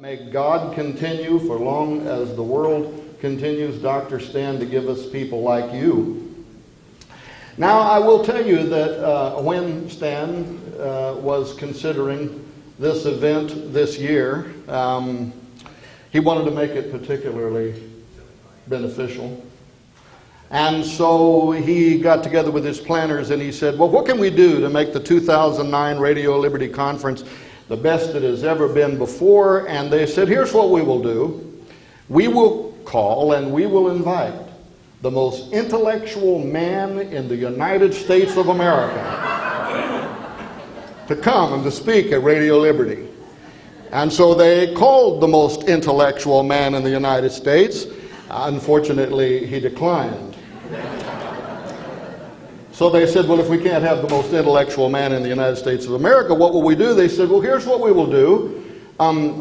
May God continue for long as the world continues, Dr. Stan, to give us people like you. Now, I will tell you that when Stan was considering this event this year, he wanted to make it particularly beneficial. And so he got together with his planners and he said, well, what can we do to make the 2009 Radio Liberty Conference the best it has ever been before? And they said, here's what we will do. We will call and we will invite the most intellectual man in the United States of America to come and to speak at Radio Liberty. And so they called the most intellectual man in the United States. Unfortunately, he declined. So they said, well, if we can't have the most intellectual man in the United States of America, what will we do? They said, well, here's what we will do.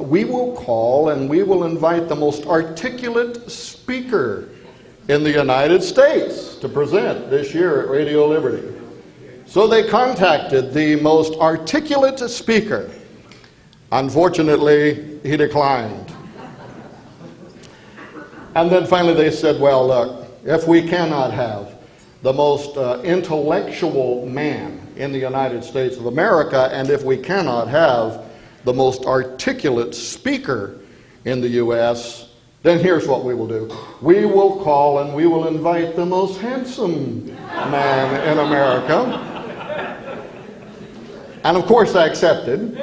We will call and we will invite the most articulate speaker in the United States to present this year at Radio Liberty. So they contacted the most articulate speaker. Unfortunately, he declined. And then finally they said, well, look, if we cannot have the most intellectual man in the United States of America, and if we cannot have the most articulate speaker in the U.S., then here's what we will do. We will call and we will invite the most handsome man in America. And of course I accepted.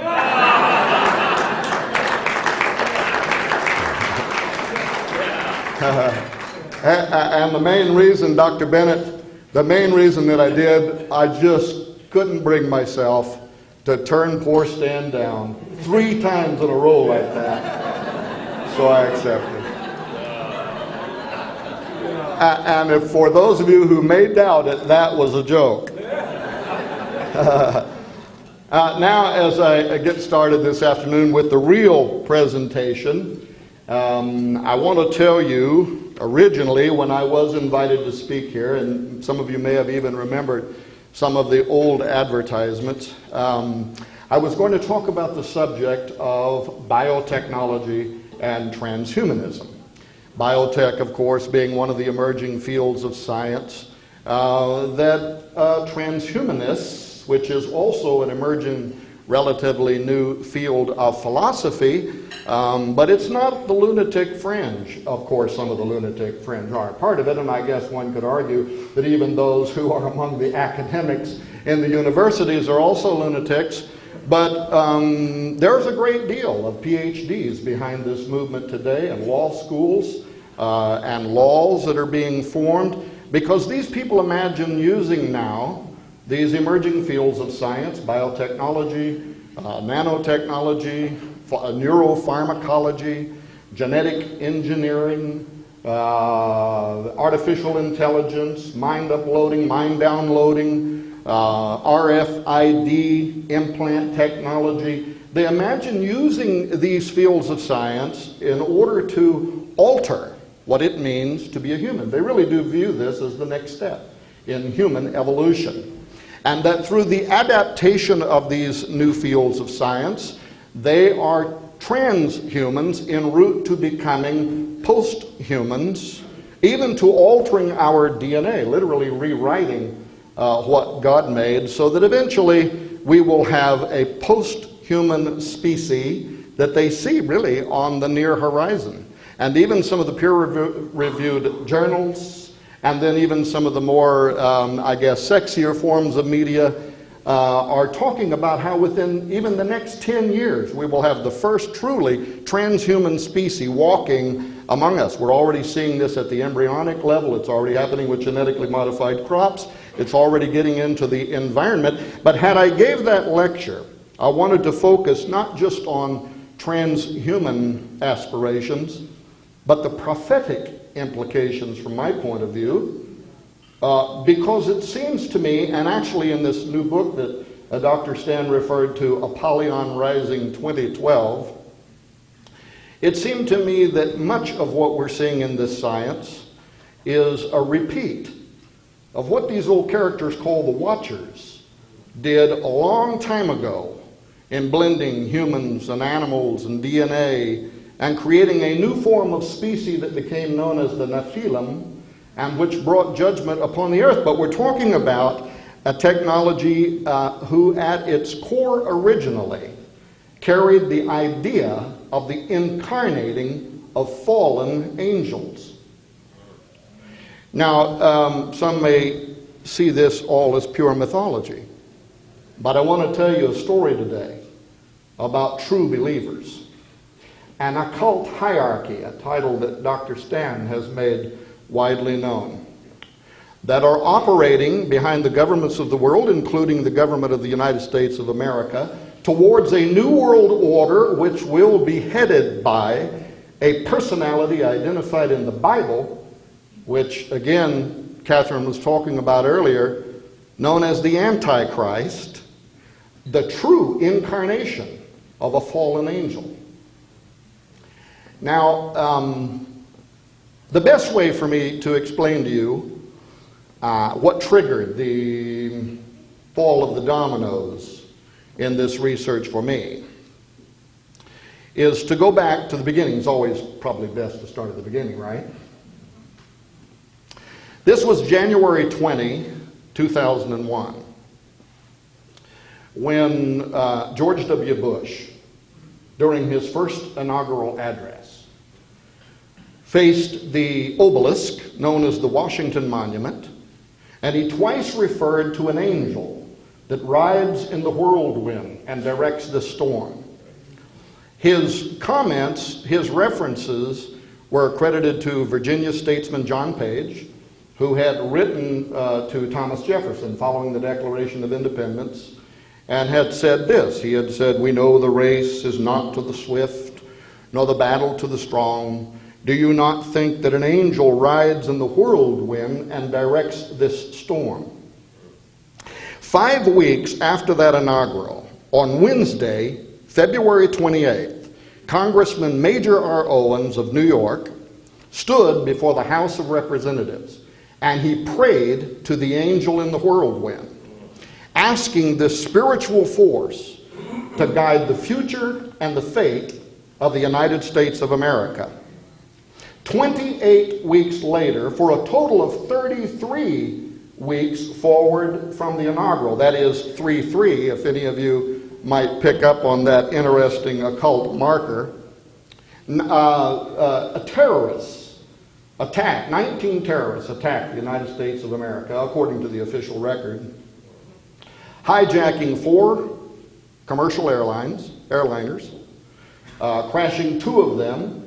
And the main reason, Dr. Bennett, the main reason that I did, I just couldn't bring myself to turn poor Stan down 3 times in a row like that. So I accepted. And if for those of you who may doubt it, that was a joke. Now, as I get started this afternoon with the real presentation, I want to tell you, originally when I was invited to speak here, and some of you may have even remembered some of the old advertisements, I was going to talk about the subject of biotechnology and transhumanism. Biotech, of course, being one of the emerging fields of science, that transhumanists, which is also an emerging relatively new field of philosophy, but it's not the lunatic fringe. Of course, some of the lunatic fringe are part of it, and I guess one could argue that even those who are among the academics in the universities are also lunatics. But there's a great deal of PhDs behind this movement today, and law schools and laws that are being formed, because these people imagine using now these emerging fields of science, biotechnology, nanotechnology, neuropharmacology, genetic engineering, artificial intelligence, mind uploading, mind downloading, RFID implant technology. They imagine using these fields of science in order to alter what it means to be a human. They really do view this as the next step in human evolution. And that through the adaptation of these new fields of science, they are transhumans en route to becoming post-humans, even to altering our DNA, literally rewriting what God made, so that eventually we will have a post-human species that they see really on the near horizon. And even some of the peer-reviewed journals, and then even some of the more, I guess, sexier forms of media are talking about how within even the next 10 years we will have the first truly transhuman species walking among us. We're already seeing this at the embryonic level. It's already happening with genetically modified crops. It's already getting into the environment. But had I gave that lecture, I wanted to focus not just on transhuman aspirations, but the prophetic implications from my point of view, because it seems to me, and actually in this new book that Dr. Stan referred to, Apollyon Rising 2012, it seemed to me that much of what we're seeing in this science is a repeat of what these old characters call the Watchers did a long time ago in blending humans and animals and DNA and creating a new form of species that became known as the Nephilim, and which brought judgment upon the earth. But we're talking about a technology who at its core originally carried the idea of the incarnating of fallen angels. Now, some may see this all as pure mythology, but I want to tell you a story today about true believers. An occult hierarchy, a title that Dr. Stan has made widely known, that are operating behind the governments of the world, including the government of the United States of America, towards a new world order which will be headed by a personality identified in the Bible, which, again, Catherine was talking about earlier, known as the Antichrist, the true incarnation of a fallen angel. Now, the best way for me to explain to you what triggered the fall of the dominoes in this research for me is to go back to the beginning. It's always probably best to start at the beginning, right? This was January 20, 2001, when George W. Bush, during his first inaugural address, faced the obelisk known as the Washington Monument, and he twice referred to an angel that rides in the whirlwind and directs the storm. His comments, his references, were credited to Virginia statesman John Page, who had written to Thomas Jefferson following the Declaration of Independence, and had said this. He had said, "We know the race is not to the swift, nor the battle to the strong. Do you not think that an angel rides in the whirlwind and directs this storm?" 5 weeks after that inaugural, on Wednesday, February 28th, Congressman Major R. Owens of New York stood before the House of Representatives, and he prayed to the angel in the whirlwind, asking this spiritual force to guide the future and the fate of the United States of America. 28 weeks later, for a total of 33 weeks forward from the inaugural, that is 3-3, if any of you might pick up on that interesting occult marker, a terrorist attack, 19 terrorists attacked the United States of America, according to the official record, hijacking 4 commercial airliners, crashing 2 of them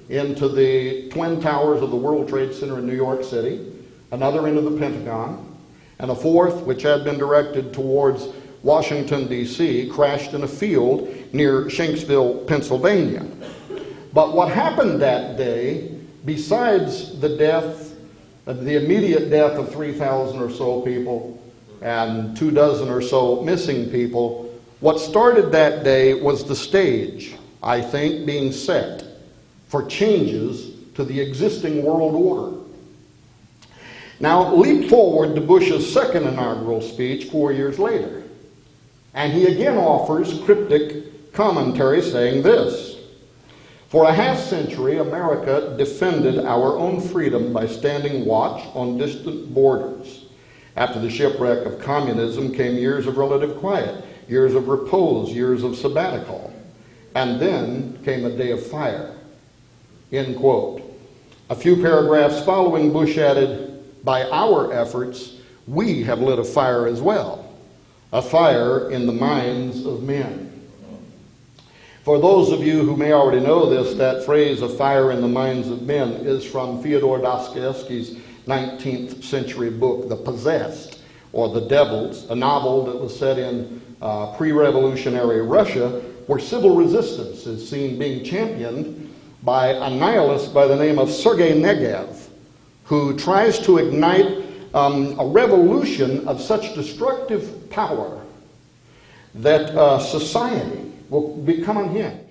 into the Twin Towers of the World Trade Center in New York City, another into the Pentagon, and a 4th, which had been directed towards Washington, D.C., crashed in a field near Shanksville, Pennsylvania. But what happened that day, besides the death, the immediate death of 3,000 or so people and 24 or so missing people, what started that day was the stage, I think, being set for changes to the existing world order. Now, leap forward to Bush's second inaugural speech 4 years later, and he again offers cryptic commentary saying this: "For a half century, America defended our own freedom by standing watch on distant borders. After the shipwreck of communism came years of relative quiet, years of repose, years of sabbatical, and then came a day of fire." End quote. A few paragraphs following, Bush added, "By our efforts, we have lit a fire as well, a fire in the minds of men." For those of you who may already know this, that phrase, "a fire in the minds of men," is from Fyodor Dostoevsky's 19th century book, The Possessed, or The Devils, a novel that was set in pre-revolutionary Russia, where civil resistance is seen being championed by a nihilist by the name of Sergei Negev, who tries to ignite a revolution of such destructive power that society will become unhinged.